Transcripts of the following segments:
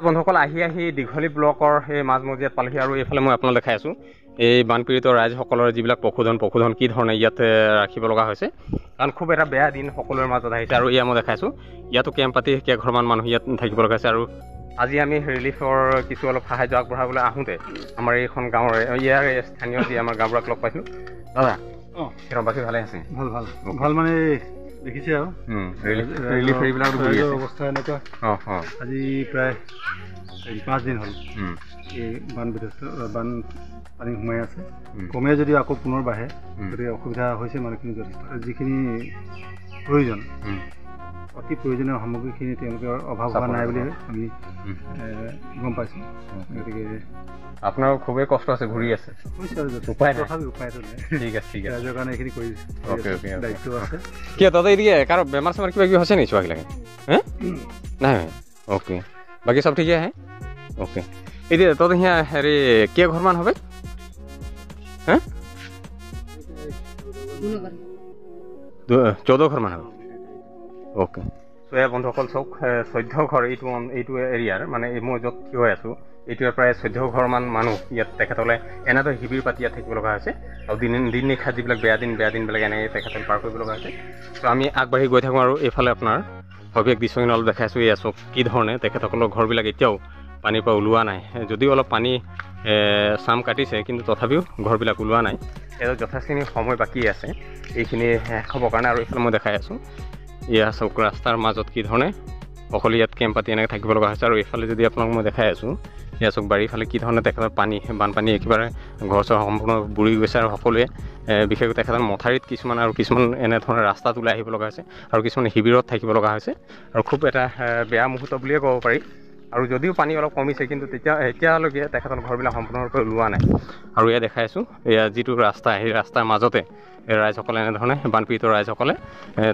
বন্ধুসকল আহি দীঘলী ব্লকৰ সেই মাজমজিয়াত পালেহি আৰু এইফালে মই আপোনাক দেখাই আছোঁ এই বানপীড়িত ৰাইজসকলৰ যিবিলাক পশুধন কি ধৰণে ইয়াত ৰাখিব লগা হৈছে কাৰণ খুব এটা বেয়া দিন সকলোৰে মাজত আহিছে আৰু মই দেখাইছোঁ ইয়াতো কেম্প পাতি কেইঘৰমান মানুহ ইয়াত থাকিব লগা হৈছে আৰু আজি আমি ৰিলিফৰ কিছু অলপ সাহায্য আগবঢ়াবলৈ আহোঁতে আমাৰ এইখন গাঁৱৰ ইয়াৰ স্থানীয় যি আমাৰ গাঁওবুঢ়াক লগ পাইছিলোঁ দাদা বাকী ভালে আছে ভাল মানে দেখিছে আৰু ৰিলিফ এইবিলাক অৱস্থা এনেকুৱা আজি প্ৰায় 5 দিন হ'ল এই বানপানী সোমাই আছে কমে যদি আকৌ পুনৰ বাঢ়ে গতিকে অসুবিধা হৈছে মানুহখিনি যথেষ্ট যিখিনি প্ৰয়োজন অতি প্ৰয়োজনীয় সামগ্ৰীখিনি তেওঁলোকৰ অভাৱ হোৱা নাই বুলি আমি গম পাইছোঁ গতিকে আপোনাৰ খুবেই কষ্ট আছে ঘূৰি আছে উপায়টো নাই ঠিক আছে ৰাইজৰ কাৰণে এইখিনি কৰি দায়িত্ব আছে কিয় তাতে এদিকে কাৰো বেমাৰ চেমাৰ কিবা কিবি হৈছে নেকি চোৱাগিলাকে নাই অ'কে বাকী চব ঠিকে আহে অ'কে এতিয়া তহঁতে সিয়া হেৰি কেইঘৰমান হবে 14 ঘৰমান হবে অ'কে চ' এয়া বন্ধুসকল চাওক 14 ঘৰ এইটো এৰিয়াৰ মানে মই য'ত থিয় হৈ আছোঁ এইটোৱে প্ৰায় 14 ঘৰমান মানুহ ইয়াত তেখেতসকলে এনেদৰে শিবিৰ পাতি ইয়াত থাকিব লগা হৈছে আৰু দিন নিশা যিবিলাক বেয়া দিনবিলাক এনেকৈ তেখেতসকলে পাৰ কৰিব লগা হৈছে ত' আমি আগবাঢ়ি গৈ থাকোঁ আৰু এইফালে আপোনাৰ সবিশেষ দৃশ্যখিনি অলপ দেখাইছোঁ এয়া চাওক কি ধৰণে তেখেতসকলৰ ঘৰবিলাক এতিয়াও পানীৰ পৰা ওলোৱা নাই যদিও অলপ পানী চাম কাটিছে কিন্তু তথাপিও ঘৰবিলাক ওলোৱা নাই ইয়াত যথেষ্টখিনি সময় বাকী আছে এইখিনি শেষ হ'বৰ কাৰণে আৰু এইফালে মই দেখাই আছোঁ এয়া চাওক ৰাস্তাৰ মাজত কি ধৰণে সকলো ইয়াত কেম্প পাতি এনেকৈ থাকিব লগা হৈছে আৰু এইফালে যদি আপোনাক মই দেখাই আছোঁ এয়া চাওক বাৰীফালে কি ধৰণে তেখেতৰ বানপানী একেবাৰে ঘৰ চৰ সম্পূৰ্ণ বুৰি গৈছে আৰু সকলোৱে বিশেষকৈ তেখেতৰ মথাৰিত কিছুমান এনেধৰণে ৰাস্তাত ওলাই আহিব লগা হৈছে আৰু কিছুমান শিবিৰত থাকিব লগা হৈছে আৰু খুব এটা বেয়া মুহূৰ্ত বুলিয়ে ক'ব পাৰি আৰু যদিও পানী অলপ কমিছে কিন্তু এতিয়ালৈকে তেখেতৰ ঘৰবিলাক সম্পূৰ্ণৰূপে ওলোৱা নাই আৰু এয়া দেখাই আছোঁ এয়া যিটো ৰাস্তা সেই ৰাস্তাৰ মাজতে ৰাইজসকলে এনেধৰণে বানপীড়িত ৰাইজসকলে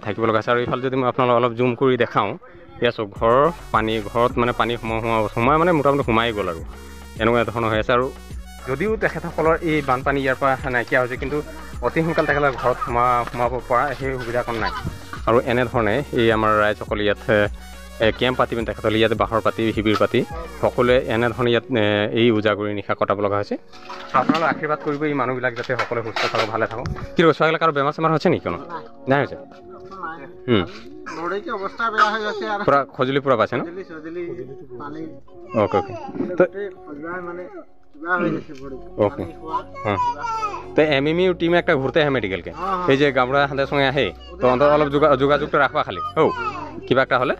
থাকিব লগা হৈছে আৰু এইফালে যদি মই আপোনালোকক অলপ জুম কৰি দেখাওঁ এয়া চাওক ঘৰৰ ঘৰত মানে পানী সোমাই মানে মোটামুটি সোমাই গ'ল আৰু এনেকুৱা ধৰণৰ হৈ আছে আৰু যদিও তেখেতসকলৰ এই বানপানী ইয়াৰ পৰা নাইকিয়া হৈছে কিন্তু অতি সোনকালে তেখেতৰ ঘৰত সোমাব পৰা সেই সুবিধাকণ নাই আৰু এনেধৰণে এই আমাৰ ৰাইজসকলে ইয়াত কেম্প পাতি পিনি তেখেতসকলে ইয়াত বাঁহৰ পাতি শিবিৰ পাতি সকলোৱে এনেধৰণে ইয়াত এই উজাগৰি নিশা কটাব লগা হৈছে আপোনালোকে আশীৰ্বাদ কৰিব এই মানুহবিলাক যাতে সকলোৱে সুস্থ থাকক ভালে থাকক কি চোৱাগিলাক আৰু বেমাৰ চেমাৰ হৈছে নেকি কোনো নাই হৈছে পুৰা খজুলি পুৰা পাইছে ন অ'কে তো এমএমইউ টিম একটা ঘুরতে আহে মেডিকেলকে এই যে গামড়া হাতের সঙ্গে আহে তো অন্তত অলপ যোগাযোগটা রাখবা খালি কিবা একটা হলে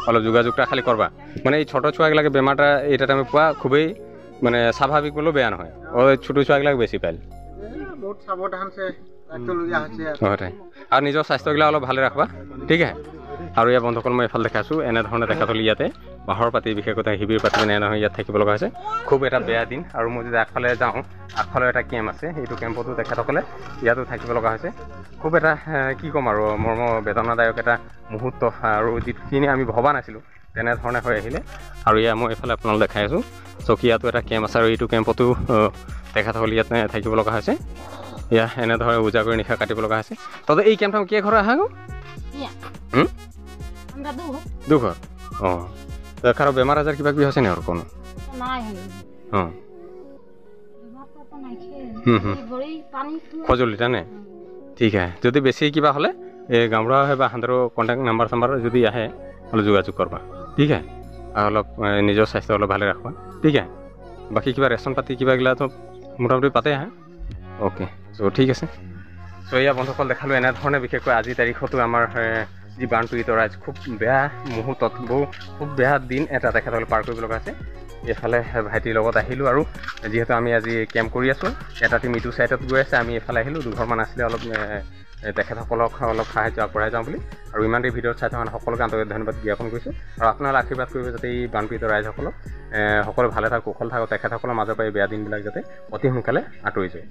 অলপ যোগাযোগটা খালি করবা মানে এই ছোট ছুয়াগুলাকে বেমারটা এটা টাইমে পোৱা খুবই মানে স্বাভাবিক বলেও বেয়া নহয় ছোট ছুয়াগুলাক বেশি পাইল আৰু নিজৰ স্বাস্থ্যগিলা অলপ ভালে ৰাখবা ঠিক আছে আৰু ইয়াৰ বন্ধুসকল মই এইফালে দেখাইছোঁ এনেধৰণে তেখেতসকলে ইয়াতে বাঁহৰ পাতি বিশেষকৈ শিবিৰ পাতি মানে এনেধৰণে ইয়াত থাকিব লগা হৈছে খুব এটা বেয়া দিন আৰু মই যদি আগফালে যাওঁ আগফালে এটা কেম্প আছে সেইটো কেম্পতো তেখেতসকলে ইয়াতো থাকিব লগা হৈছে খুব এটা কি ক'ম আৰু বেদনাদায়ক এটা মুহূৰ্ত আৰু যিখিনি আমি ভবা নাছিলোঁ তেনেধৰণে হৈ আহিলে আৰু এয়া মই এইফালে আপোনালোক দেখাই আছোঁ চকীয়াতো এটা কেম্প আছে আৰু এইটো কেম্পতো তেখেতসকলে ইয়াত থাকিব লগা হৈছে এয়া এনেধৰণে উজাগৰি নিশা কাটিব লগা হৈছে তহঁতে এই কেম্পটো কেই ঘৰ আহা দুঘৰ অঁ কাৰো বেমাৰ আজাৰ কিবা কিবি হৈছে নি আৰু কোনো অঁ খজুলিটা নে ঠিক আছে যদি বেছি কিবা হ'লে এই গাঁওবুঢ়া হয় বা সান্দৰ কণ্টেক্ট নাম্বাৰ চাম্বাৰ যদি আহে অলপ যোগাযোগ কৰবা ঠিক আছে আৰু অলপ নিজৰ স্বাস্থ্য অলপ ভালে ৰাখবা ঠিক আছে বাকী কিবা ৰেচন পাতি কিবাগিলাতো মোটামুটি পাতে আহে অ'কে চ' ঠিক আছে চ' এয়া বন্ধুসকল দেখালোঁ এনেধৰণে বিশেষকৈ আজিৰ তাৰিখতো আমাৰ যি বানপীড়িত ৰাইজ খুব বেয়া মুহূৰ্তত খুব বেয়া দিন এটা তেখেতসকলে পাৰ কৰিব লগা আছে এইফালে ভাইটিৰ লগত আহিলোঁ আৰু যিহেতু আমি আজি কেম্প কৰি আছোঁ এটা টিম ইটো ছাইডত গৈ আছে আমি এইফালে আহিলোঁ দুঘৰমান আছিলে অলপ তেখেতসকলক অলপ সাহায্য আগবঢ়াই যাওঁ বুলি আৰু ইমান দেৰি ভিডিঅ'ত চাই থকা সকলোকে আন্তৰিক ধন্যবাদ জ্ঞাপন কৰিছোঁ আৰু আপোনালোকে আশীৰ্বাদ কৰিব যাতে এই বানপীড়িত ৰাইজসকলক সকলো ভালে থাকক কুশল থাকক তেখেতসকলৰ মাজৰ পৰা এই বেয়া দিনবিলাক যাতে অতি সোনকালে আঁতৰি যায়